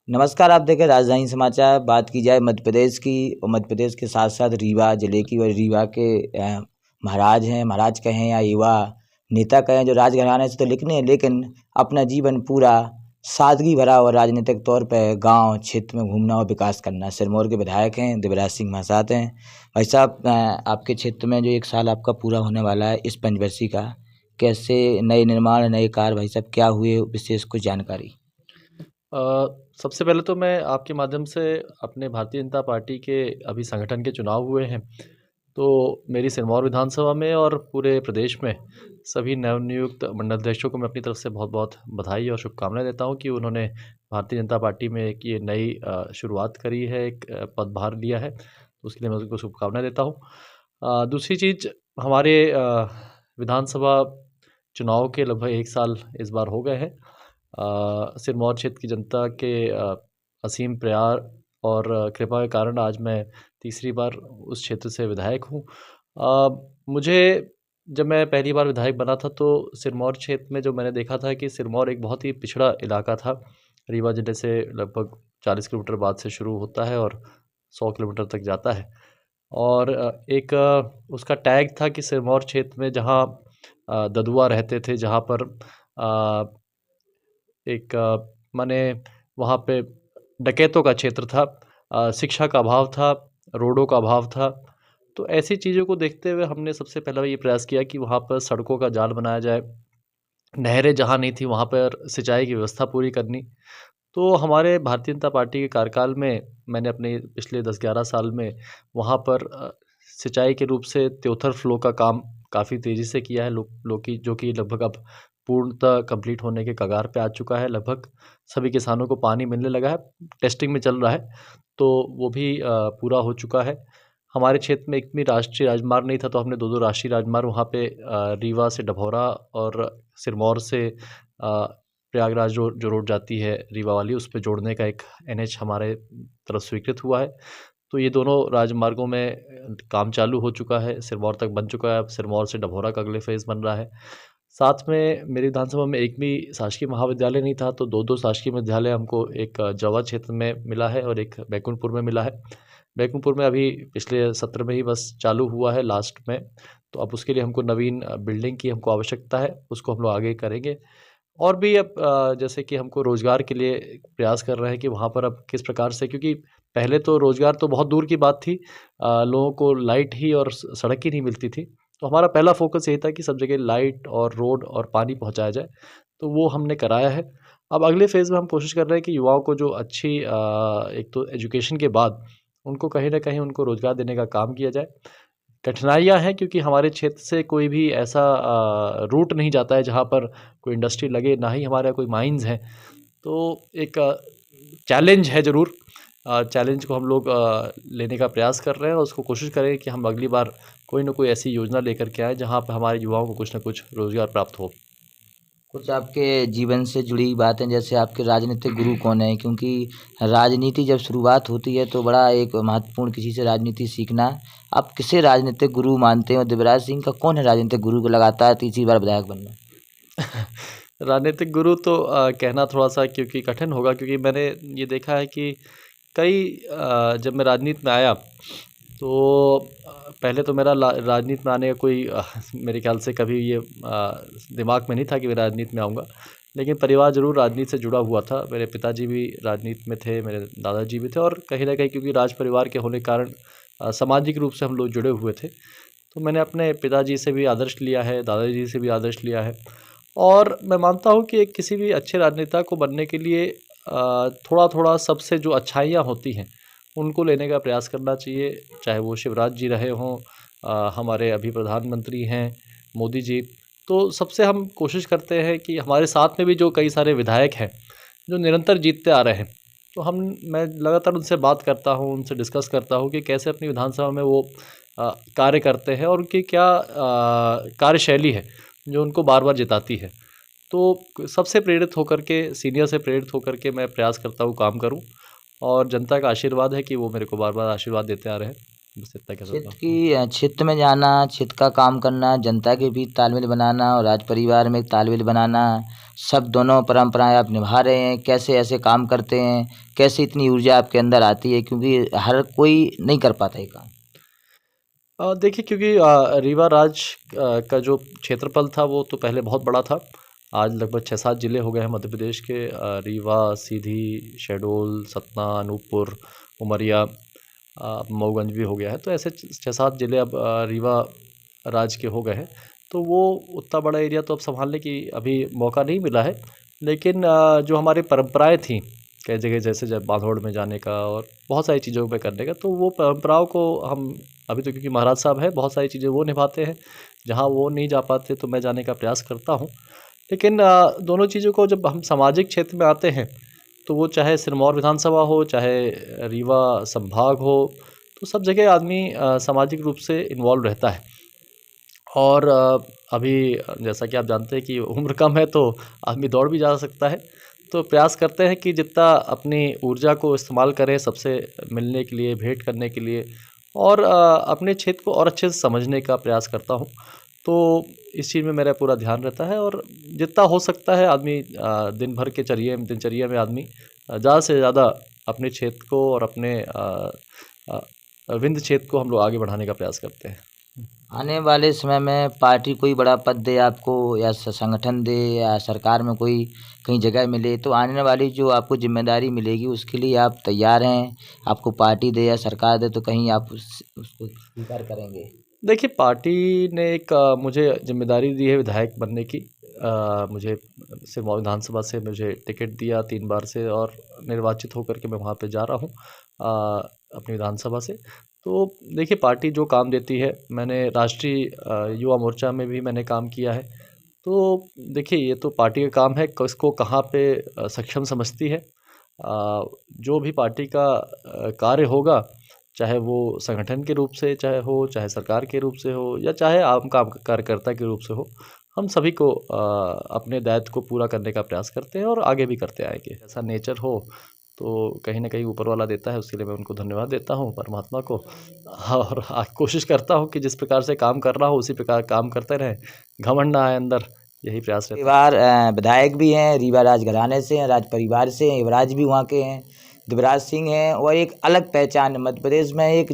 नमस्कार, आप देख रहे हैं राजधानी समाचार। बात की जाए मध्य प्रदेश की और मध्य प्रदेश के साथ-साथ रीवा जिले की और रीवा के महाराज हैं, महाराज कहें या युवा नेता कहें जो राजघराने से तो लिखने हैं, लेकिन अपना जीवन पूरा सादगी भरा और राजनीतिक तौर पे गाँव क्षेत्र में घूमना और विकास करना। सिरमौर के विधायक हैं, दिव्यराज सिंह महासात हैं। भाई साहब, आपके क्षेत्र में जो 1 साल आपका पूरा होने वाला है इस पंचवर्षीय का, कैसे नए निर्माण, नए कार्य भाई साहब क्या हुए, विशेष कुछ जानकारी? अ, सबसे पहले तो मैं आपके माध्यम से अपने भारतीय जनता पार्टी के अभी संगठन के चुनाव हुए हैं, तो मेरी सिरमौर विधानसभा में और पूरे प्रदेश में सभी नवनियुक्त मंडलाध्यक्षों को मैं अपनी तरफ से बहुत-बहुत बधाई और शुभकामनाएँ देता हूँ कि उन्होंने भारतीय जनता पार्टी में एक ये नई शुरुआत करी है, एक पदभार लिया है, तो उसके लिए मैं उनको शुभकामनाएँ देता हूँ। दूसरी चीज़ हमारे विधानसभा चुनाव के लगभग 1 साल इस बार हो गए हैं। सिरमौर क्षेत्र की जनता के असीम प्रयास और कृपा के कारण आज मैं तीसरी बार उस क्षेत्र से विधायक हूँ। मुझे जब मैं पहली बार विधायक बना था तो सिरमौर क्षेत्र में जो मैंने देखा था कि सिरमौर एक बहुत ही पिछड़ा इलाका था। रीवा जिले से लगभग 40 किलोमीटर बाद से शुरू होता है और 100 किलोमीटर तक जाता है। और एक उसका टैग था कि सिरमौर क्षेत्र में जहाँ ददुआ रहते थे, जहाँ पर एक माने वहाँ पे डकैतों का क्षेत्र था, शिक्षा का अभाव था, रोडों का अभाव था। तो ऐसी चीज़ों को देखते हुए हमने सबसे पहला ये प्रयास किया कि वहाँ पर सड़कों का जाल बनाया जाए। नहरें जहाँ नहीं थी वहाँ पर सिंचाई की व्यवस्था पूरी करनी। तो हमारे भारतीय जनता पार्टी के कार्यकाल में मैंने अपने पिछले 10-11 साल में वहाँ पर सिंचाई के रूप से त्योथर फ्लो का काम काफ़ी तेज़ी से किया है। जो कि लगभग अब पूर्णतः कंप्लीट होने के कगार पे आ चुका है। लगभग सभी किसानों को पानी मिलने लगा है, टेस्टिंग में चल रहा है, तो वो भी पूरा हो चुका है। हमारे क्षेत्र में एक भी राष्ट्रीय राजमार्ग नहीं था, तो हमने 2-2 राष्ट्रीय राजमार्ग वहाँ पे रीवा से डभौरा और सिरमौर से प्रयागराज जो रोड जाती है रीवा वाली, उस पे जोड़ने का एक एनएच हमारे तरफ स्वीकृत हुआ है। तो ये दोनों राजमार्गों में काम चालू हो चुका है, सिरमौर तक बन चुका है, अब सिरमौर से डभौरा का अगले फ़ेज़ बन रहा है। साथ में मेरी विधानसभा में एक भी शासकीय महाविद्यालय नहीं था, तो 2-2 शासकीय विद्यालय हमको एक जवा क्षेत्र में मिला है और एक बैकुंठपुर में मिला है। बैकुंठपुर में अभी पिछले सत्र में ही बस चालू हुआ है लास्ट में, तो अब उसके लिए हमको नवीन बिल्डिंग की हमको आवश्यकता है, उसको हम लोग आगे करेंगे। और भी अब जैसे कि हमको रोज़गार के लिए प्रयास कर रहे हैं कि वहाँ पर अब किस प्रकार से, क्योंकि पहले तो रोज़गार तो बहुत दूर की बात थी। लोगों को लाइट ही और सड़क ही नहीं मिलती थी। तो हमारा पहला फ़ोकस यही था कि सब जगह लाइट और रोड और पानी पहुँचाया जाए, तो वो हमने कराया है। अब अगले फ़ेज़ में हम कोशिश कर रहे हैं कि युवाओं को जो अच्छी एक तो एजुकेशन के बाद उनको कहीं न कहीं उनको रोज़गार देने का काम किया जाए। कठिनाइयाँ हैं क्योंकि हमारे क्षेत्र से कोई भी ऐसा रूट नहीं जाता है जहाँ पर कोई इंडस्ट्री लगे, ना ही हमारे यहाँ कोई माइन्स हैं। तो एक चैलेंज है ज़रूर। चैलेंज को हम लोग लेने का प्रयास कर रहे हैं और उसको कोशिश करेंगे कि हम अगली बार कोई न कोई ऐसी योजना लेकर के आएँ जहाँ पे हमारे युवाओं को कुछ न कुछ रोज़गार प्राप्त हो। कुछ आपके जीवन से जुड़ी बातें, जैसे आपके राजनीतिक गुरु कौन हैं? क्योंकि राजनीति जब शुरुआत होती है तो बड़ा एक महत्वपूर्ण किसी से राजनीति सीखना। आप किसे राजनीतिक गुरु मानते हैं और दिव्यराज सिंह का कौन है राजनीतिक गुरु को लगातार तीसरी बार विधायक बनना? राजनीतिक गुरु तो कहना थोड़ा-सा क्योंकि कठिन होगा, क्योंकि मैंने ये देखा है कि कई जब मैं राजनीति में आया तो पहले तो मेरा राजनीति में आने का कोई मेरे ख्याल से कभी ये दिमाग में नहीं था कि मैं राजनीति में आऊँगा। लेकिन परिवार ज़रूर राजनीति से जुड़ा हुआ था। मेरे पिताजी भी राजनीति में थे, मेरे दादाजी भी थे और कहीं न कहीं क्योंकि राज परिवार के होने के कारण सामाजिक रूप से हम लोग जुड़े हुए थे। तो मैंने अपने पिताजी से भी आदर्श लिया है, दादाजी से भी आदर्श लिया है। और मैं मानता हूँ कि एक किसी भी अच्छे राजनेता को बनने के लिए थोड़ा-थोड़ा सबसे जो अच्छाइयाँ होती हैं, उनको लेने का प्रयास करना चाहिए। चाहे वो शिवराज जी रहे हों, हमारे अभी प्रधानमंत्री हैं मोदी जी, तो सबसे हम कोशिश करते हैं कि हमारे साथ में भी जो कई सारे विधायक हैं, जो निरंतर जीतते आ रहे हैं, तो मैं लगातार उनसे बात करता हूँ, उनसे डिस्कस करता हूँ कि कैसे अपनी विधानसभा में वो कार्य करते हैं और उनकी क्या कार्यशैली है, जो उनको बार-बार जिताती है। तो सबसे प्रेरित होकर के, सीनियर से प्रेरित होकर के मैं प्रयास करता हूँ काम करूँ और जनता का आशीर्वाद है कि वो मेरे को बार-बार आशीर्वाद देते आ रहे हैं। बस इतना कह सकता क्षेत्र हूँ। की क्षेत्र में जाना, क्षेत्र का काम करना, जनता के बीच तालमेल बनाना और राज परिवार में एक तालमेल बनाना, सब दोनों परंपराएं आप निभा रहे हैं। कैसे ऐसे काम करते हैं? कैसे इतनी ऊर्जा आपके अंदर आती है? क्योंकि हर कोई नहीं कर पाता ये काम। देखिए, क्योंकि रीवा का जो क्षेत्रफल था वो तो पहले बहुत बड़ा था। आज लगभग 6-7 ज़िले हो गए हैं मध्य प्रदेश के। रीवा, सीधी, शहडोल, सतना, अनूपपुर, उमरिया, मऊगंज भी हो गया है। तो ऐसे 6-7 ज़िले अब रीवा राज्य के हो गए हैं। तो वो उतना बड़ा एरिया तो अब सँभालने की अभी मौका नहीं मिला है। लेकिन जो हमारी परंपराएँ थीं, कई जगह जैसे जब बांधवगढ़ में जाने का और बहुत सारी चीज़ों पे करने का, तो वो परंपराओं को हम अभी तो, क्योंकि महाराज साहब हैं, बहुत सारी चीज़ें वो निभाते हैं। जहाँ वो नहीं जा पाते तो मैं जाने का प्रयास करता हूँ। लेकिन दोनों चीज़ों को जब हम सामाजिक क्षेत्र में आते हैं, तो वो चाहे सिरमौर विधानसभा हो, चाहे रीवा संभाग हो, तो सब जगह आदमी सामाजिक रूप से इन्वॉल्व रहता है। और अभी जैसा कि आप जानते हैं कि उम्र कम है, तो आदमी दौड़ भी जा सकता है। तो प्रयास करते हैं कि जितना अपनी ऊर्जा को इस्तेमाल करें सबसे मिलने के लिए, भेंट करने के लिए, और अपने क्षेत्र को और अच्छे से समझने का प्रयास करता हूँ। तो इस चीज़ में मेरा पूरा ध्यान रहता है, और जितना हो सकता है आदमी दिन भर के दिनचर्या में आदमी ज़्यादा से ज़्यादा अपने क्षेत्र को और अपने अ, विंध्य क्षेत्र को हम लोग आगे बढ़ाने का प्रयास करते हैं। आने वाले समय में पार्टी कोई बड़ा पद दे आपको, या संगठन दे, या सरकार में कोई कहीं जगह मिले, तो आने वाली जो आपको जिम्मेदारी मिलेगी उसके लिए आप तैयार हैं? आपको पार्टी दे या सरकार दे तो कहीं आप उसको स्वीकार करेंगे? देखिए, पार्टी ने एक मुझे ज़िम्मेदारी दी है विधायक बनने की। मुझे सिरमौर विधानसभा से मुझे टिकट दिया 3 बार से, और निर्वाचित होकर के मैं वहाँ पे जा रहा हूँ अपनी विधानसभा से। तो देखिए, पार्टी जो काम देती है, मैंने राष्ट्रीय युवा मोर्चा में भी मैंने काम किया है। तो देखिए, ये तो पार्टी का काम है, किसको कहाँ पे सक्षम समझती है। जो भी पार्टी का कार्य होगा, चाहे वो संगठन के रूप से चाहे हो, चाहे सरकार के रूप से हो, या चाहे आम काम कार्यकर्ता के रूप से हो, हम सभी को अपने दायित्व को पूरा करने का प्रयास करते हैं और आगे भी करते आएँगे। ऐसा नेचर हो तो कहीं न कहीं ऊपर वाला देता है, उसके लिए मैं उनको धन्यवाद देता हूँ, परमात्मा को। और कोशिश करता हूँ कि जिस प्रकार से काम कर रहा हूँ उसी प्रकार काम करते रहें, घमंड ना आए अंदर, यही प्रयास रहता है। परिवार विधायक भी हैं, रीवा राजघराने से हैं, राज परिवार से हैं, युवराज भी वहाँ के हैं, दिवराज सिंह हैं, और एक अलग पहचान है मध्य प्रदेश में, एक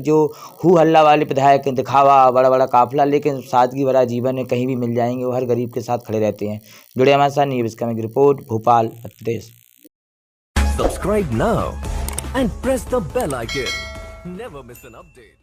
जो हू हल्ला वाले विधायक हैं, दिखावा, बड़ा बड़ा काफिला, लेकिन सादगी भरा जीवन है, कहीं भी मिल जाएंगे, वो हर गरीब के साथ खड़े रहते हैं। जुड़े हमारे साथ news coming report, Bhopal, Madhya Pradesh. Subscribe now and press the bell icon. Never miss an update.